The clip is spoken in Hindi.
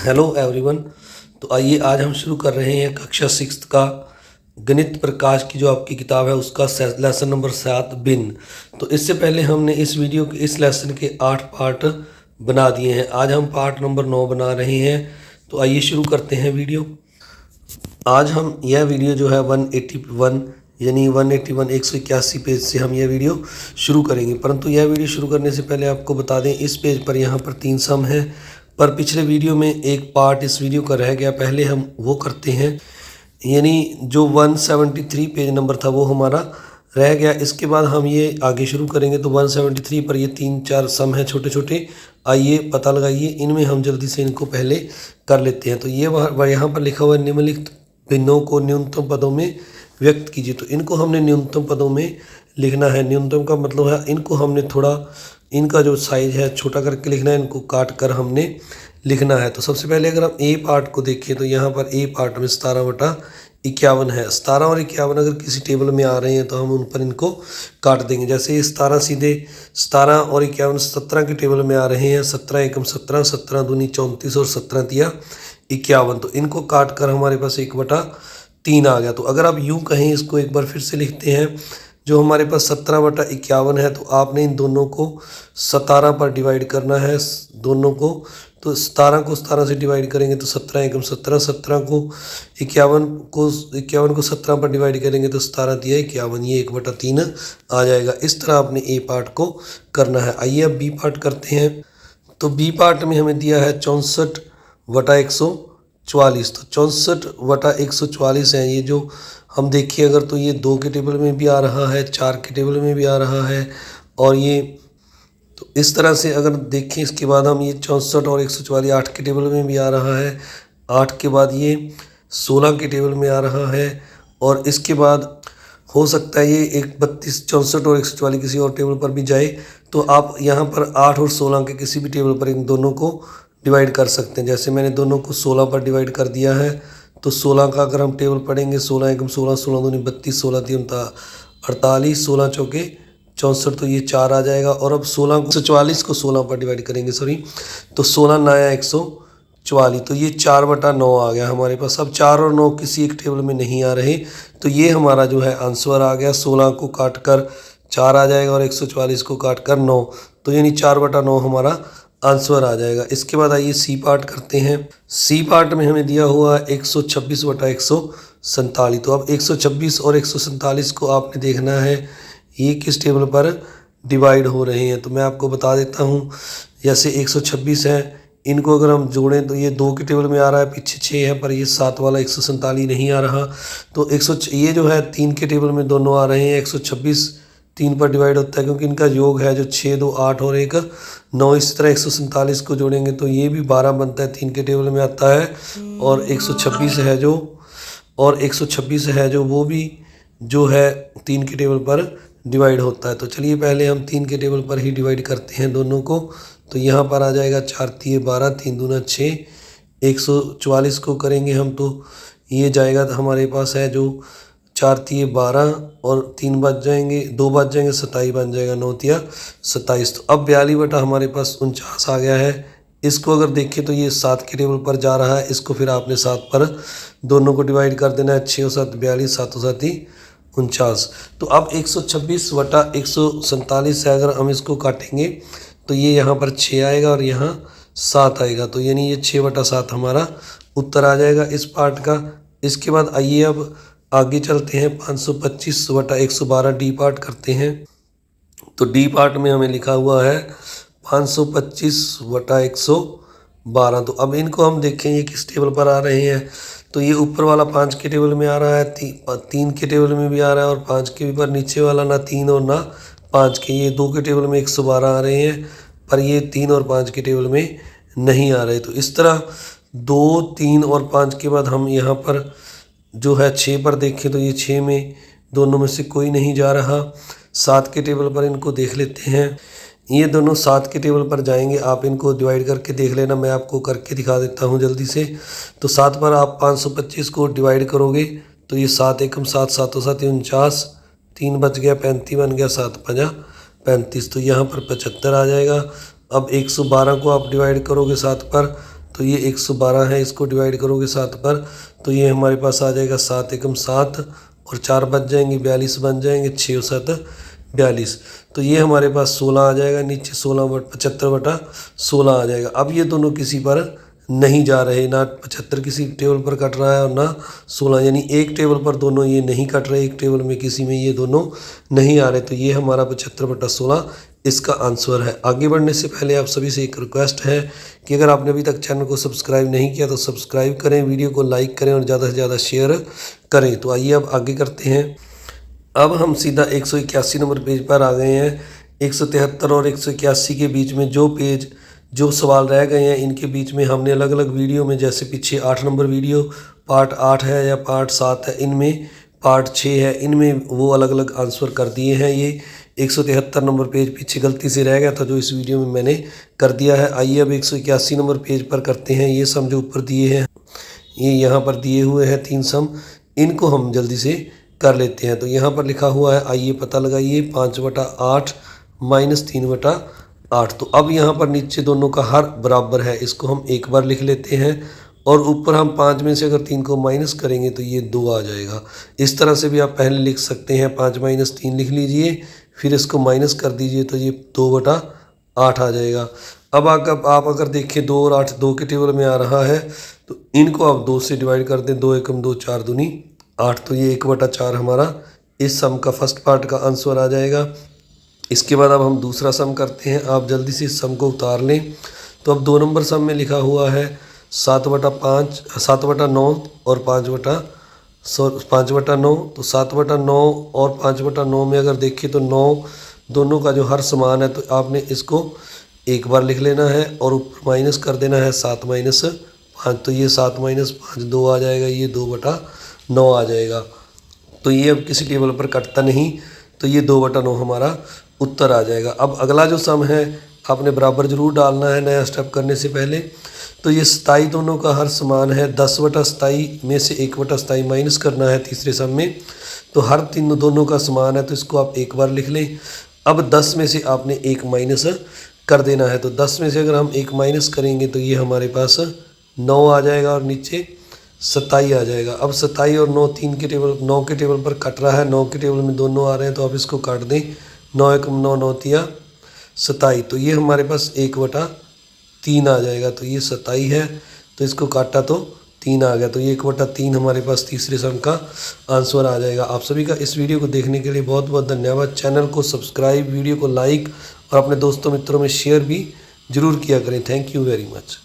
Hello everyone. तो आइए आज हम शुरू कर रहे हैं कक्षा 6 का गणित प्रकाश की जो आपकी किताब है उसका लेसन नंबर 7 भिन्न। तो इससे पहले हमने इस वीडियो के इस लेसन के 8 पार्ट बना दिए हैं। आज हम पार्ट नंबर 9 बना रहे हैं। तो आइए शुरू करते हैं वीडियो। आज हम यह वीडियो जो है 181 यानी 181 181 पेज से हम यह वीडियो शुरू करेंगे। परंतु यह वीडियो शुरू करने से पहले आपको बता दें इस पेज पर यहाँ पर 3 सम हैं, पर पिछले वीडियो में एक पार्ट इस वीडियो का रह गया। पहले हम वो करते हैं, यानी जो 173 पेज नंबर था वो हमारा रह गया। इसके बाद हम ये आगे शुरू करेंगे। तो 173 पर ये 3-4 सम हैं छोटे छोटे। आइए पता लगाइए, इनमें हम जल्दी से इनको पहले कर लेते हैं। तो ये यहाँ पर लिखा हुआ है निम्नलिखित भिन्नों को न्यूनतम पदों में व्यक्त कीजिए। तो इनको हमने न्यूनतम पदों में लिखना है। न्यूनतम का मतलब है इनको हमने थोड़ा, इनका जो साइज़ है छोटा करके लिखना है, इनको काट कर हमने लिखना है। तो सबसे पहले अगर हम ए पार्ट को देखें तो यहाँ पर ए पार्ट में 17/51 है। 17 और 51 अगर किसी टेबल में आ रहे हैं तो हम उन पर इनको काट देंगे। जैसे 17 सीधे 17 और 51 17 के टेबल में आ रहे हैं। 17 एकम 17, 17 दूनी 34 और 17 तिया 51। तो इनको काट कर हमारे पास 1/3 आ गया। तो अगर आप यूँ कहें, इसको एक बार फिर से लिखते हैं, जो हमारे पास 17/51 है, तो आपने इन दोनों को 17 पर डिवाइड करना है दोनों को। तो 17 को 17 से डिवाइड करेंगे तो 17 एकम 17, 17 को 51 को 17 पर डिवाइड करेंगे तो 17 दिया 51, ये 1/3 आ जाएगा। इस तरह आपने ए पार्ट को करना है। आइए अब बी पार्ट करते हैं। तो बी पार्ट में हमें दिया है 64/144। तो 64/144 है। ये जो हम देखिए अगर तो ये 2 के टेबल में भी आ रहा है, 4 के टेबल में भी आ रहा है, और ये तो इस तरह से अगर देखें इसके बाद हम ये 64 और 144 8 के टेबल में भी आ रहा है। 8 के बाद ये 16 के टेबल में आ रहा है, और इसके बाद हो सकता है ये 32 64 और 144 किसी और टेबल पर भी जाए। तो आप यहाँ पर 8 और 16 के किसी भी टेबल पर इन दोनों को डिवाइड कर सकते हैं। जैसे मैंने दोनों को 16 पर डिवाइड कर दिया है। तो 16 का अगर हम टेबल पढ़ेंगे, 16 एकम 16, 16 दूनी 32, 16 तीन 48, 16 चौके 64, तो ये 4 आ जाएगा। और अब 16 को 144 को 16 पर डिवाइड करेंगे, तो 16 9 144, तो ये 4/9 आ गया हमारे पास। अब 4 और 9 किसी एक टेबल में नहीं आ रहे, तो ये हमारा जो है आंसर आ गया। 16 को काट कर 4 आ जाएगा और 144 को काट कर 9, तो यानी 4/9 हमारा आंसर आ जाएगा। इसके बाद आइए सी पार्ट करते हैं। सी पार्ट में हमें दिया हुआ 126/147। तो अब 126 और 147 को आपने देखना है ये किस टेबल पर डिवाइड हो रहे हैं। तो मैं आपको बता देता हूँ। जैसे 126 है, इनको अगर हम जोड़ें तो ये 2 के टेबल में आ रहा है, पीछे 6 है, पर ये 7 वाला 147 नहीं आ रहा। तो ये जो है 3 के टेबल में दोनों आ रहे हैं। 126 3 पर डिवाइड होता है क्योंकि इनका योग है जो 6 2 8 और 1 9। इसी तरह 147 को जोड़ेंगे तो ये भी 12 बनता है, 3 के टेबल में आता है। और 126 है जो वो भी जो है 3 के टेबल पर डिवाइड होता है। तो चलिए पहले हम 3 के टेबल पर ही डिवाइड करते हैं दोनों को। तो यहाँ पर आ जाएगा 4 तिये 12, 3 दूना 6। 144 को करेंगे हम तो ये जाएगा, तो हमारे पास है जो 4 तिये 12 और 3 बच जाएंगे, 2 बच जाएंगे, 27 बन जाएगा, 9 तिया 27। तो अब 42 हमारे पास 49 आ गया है। इसको अगर देखें तो ये 7 के टेबल पर जा रहा है। इसको फिर आपने 7 पर दोनों को डिवाइड कर देना है। 6 और 7 42, 7 और 7 49। तो अब 126/147 है। अगर हम इसको काटेंगे तो ये यहाँ पर 6 आएगा और यहाँ 7 आएगा। तो यानी ये 6/7 हमारा उत्तर आ जाएगा इस पार्ट का। इसके बाद आइए अब आगे चलते हैं। 525/112 डी पार्ट करते हैं। तो डी पार्ट में हमें लिखा हुआ है 525/112। तो अब इनको हम देखें ये किस टेबल पर आ रहे हैं। तो ये ऊपर वाला 5 के टेबल में आ रहा है, 3 के टेबल में भी आ रहा है, और 5 के भी, पर नीचे वाला ना 3 और ना 5 के। ये 2 के टेबल में 112 आ रहे हैं, पर ये 3 और 5 के टेबल में नहीं आ रहे। तो इस तरह 2 3 और 5 के बाद हम यहाँ पर जो है 6 पर देखें तो ये 6 में दोनों में से कोई नहीं जा रहा। 7 के टेबल पर इनको देख लेते हैं। ये दोनों 7 के टेबल पर जाएंगे। आप इनको डिवाइड करके देख लेना, मैं आपको करके दिखा देता हूँ जल्दी से। तो 7 पर आप 525 को डिवाइड करोगे तो ये 7 एकम 7, 7 और 7 49, 3 बच गया, 35 बन गया, 7 5 35। तो यहाँ पर 75 आ जाएगा। अब 112 को आप डिवाइड करोगे 7 पर तो ये 112 है, इसको डिवाइड करोगे 7 पर तो ये हमारे पास आ जाएगा 7 एकम 7 और 4 बच जाएंगे 42 बन जाएंगे, 6 और 7 42। तो ये हमारे पास 16 आ जाएगा, नीचे 75/16 आ जाएगा। अब ये दोनों किसी पर नहीं जा रहे, ना 75 किसी टेबल पर कट रहा है और ना 16, यानी एक टेबल पर दोनों ये नहीं कट रहे, एक टेबल में किसी में ये दोनों नहीं आ रहे। तो ये हमारा 75/16 इसका आंसर है। आगे बढ़ने से पहले आप सभी से एक रिक्वेस्ट है कि अगर आपने अभी तक चैनल को सब्सक्राइब नहीं किया तो सब्सक्राइब करें, वीडियो को लाइक करें और ज़्यादा से ज़्यादा शेयर करें। तो आइए अब आगे करते हैं। अब हम सीधा 181 नंबर पेज पर आ गए हैं। 173 और 181 के बीच में जो सवाल रह गए हैं, इनके बीच में हमने अलग अलग वीडियो में, जैसे पीछे 8 नंबर वीडियो पार्ट 8 है या पार्ट 7 है, इनमें पार्ट 6 है, इनमें वो अलग अलग आंसर कर दिए हैं। ये 173 नंबर पेज पीछे गलती से रह गया था जो इस वीडियो में मैंने कर दिया है। आइए अब 181 नंबर पेज पर करते हैं। ये सम जो ऊपर दिए हैं, ये यहाँ पर दिए हुए हैं 3 सम, इनको हम जल्दी से कर लेते हैं। तो यहाँ पर लिखा हुआ है, आइए पता लगाइए, 5/8 - 3/8। तो अब यहाँ पर नीचे दोनों का हर बराबर है, इसको हम एक बार लिख लेते हैं और ऊपर हम 5 में से अगर 3 को माइनस करेंगे तो ये 2 आ जाएगा। इस तरह से भी आप पहले लिख सकते हैं, 5 - 3 लिख लीजिए, फिर इसको माइनस कर दीजिए तो ये 2/8 आ जाएगा। अब आप अगर देखें 2 और 8 2 के टेबल में आ रहा है, तो इनको आप 2 से डिवाइड कर दें, 2 एकम 2 4 दूनी 8, तो ये 1/4 हमारा इस सम का फर्स्ट पार्ट का आंसर आ जाएगा। इसके बाद अब हम दूसरा सम करते हैं। आप जल्दी से इस सम को उतार लें। तो अब 2 नंबर सम में लिखा हुआ है 7/9 और 5/9। तो 7/9 और 5/9 में अगर देखें तो 9 दोनों का जो हर समान है, तो आपने इसको एक बार लिख लेना है और ऊपर माइनस कर देना है 7 - 5। तो ये 7 - 5 2 आ जाएगा, ये 2/9 आ जाएगा। तो ये अब किसी टेबल पर कटता नहीं, तो ये 2/9 हमारा उत्तर आ जाएगा। अब अगला जो सम है, आपने बराबर जरूर डालना है नया स्टेप करने से पहले। तो ये 27 दोनों का हर समान है, 10/27 में से 1/27 माइनस करना है तीसरे सम में। तो हर तीनों दोनों का समान है, तो इसको आप एक बार लिख लें। अब 10 में से आपने 1 माइनस कर देना है, तो 10 में से अगर हम 1 माइनस करेंगे तो ये हमारे पास 9 आ जाएगा और नीचे 27 आ जाएगा। अब 27 और 9 9 के टेबल पर कट रहा है, 9 के टेबल में दोनों आ रहे हैं, तो आप इसको काट दें। 9 एकम 9 9 तिया 27, तो ये हमारे पास 1/3 आ जाएगा। तो ये 27 है, तो इसको काटा तो 3 आ गया, तो ये 1/3 हमारे पास तीसरे सम का आंसर आ जाएगा। आप सभी का इस वीडियो को देखने के लिए बहुत बहुत धन्यवाद। चैनल को सब्सक्राइब, वीडियो को लाइक और अपने दोस्तों मित्रों में शेयर भी जरूर किया करें। Thank you very much.